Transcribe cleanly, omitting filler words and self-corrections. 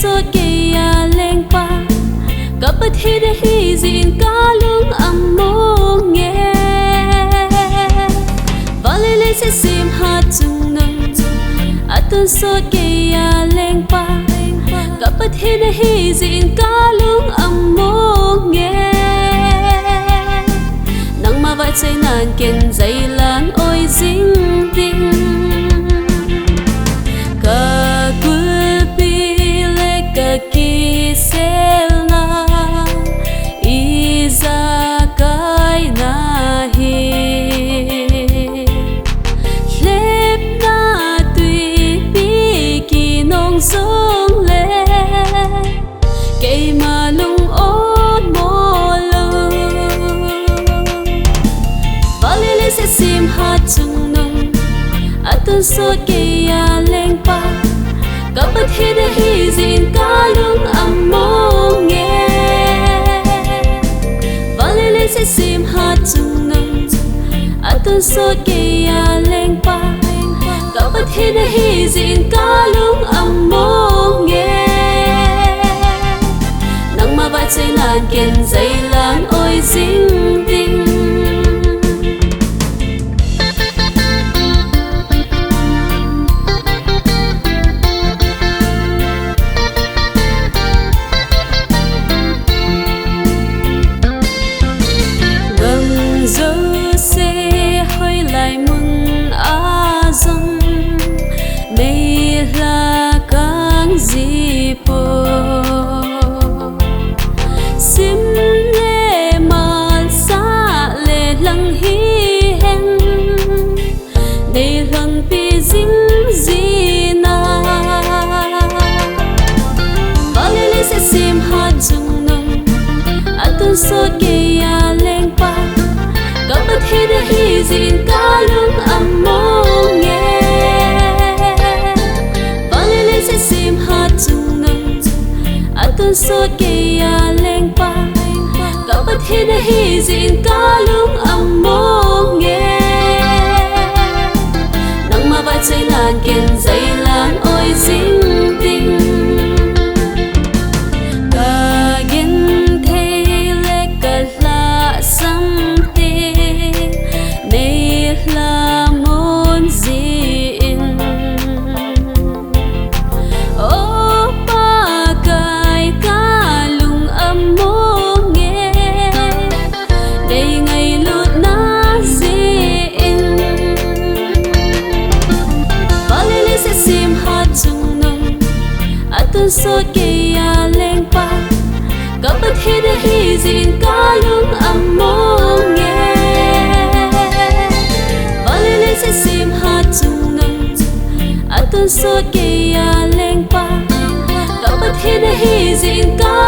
sốt kia lên pa gặp bất hi để hi zin cá lung âm mô nghe và lên sẽ sim hát chung nâng tuần sốt kia lên pa gặp bất hi để hi zin cá lung âm mô nghe nắng mà vai chơi nàn kiên dây lan ôi dính tinh cả quê pi lê cả kỳ selna iza kai na hi lep na tùy pi kỳ nông sông lê cây mà lung ốt mô lơ và lê sẽ sim hát chung nông tuần sốt kia lên pa gặp bất hi để hi zin cá lung âm mô nghe và lên sẽ sim hát chung nâng tuần sốt kia lên pa gặp bất hi để hi zin cá lung âm mô nghe nắng mà vai chơi nàn kiên dây lan ôi dính tinh sốt kia lên pa gặp bất hi để hi zin cá lung âm mô nghe và lên sẽ sim hát chung nâng tuần sốt kia lên pa gặp bất hi để hi zin cá lung âm mô nghe nắng mà vai chơi nàn kiên dây lan ôi dính tinh sốt kia lên pa gặp bất hi để hi zin cá lung âm mô nghe và lên sẽ sim hát chung nâng tuần sốt kia lên pa gặp bất hi để hi zin cá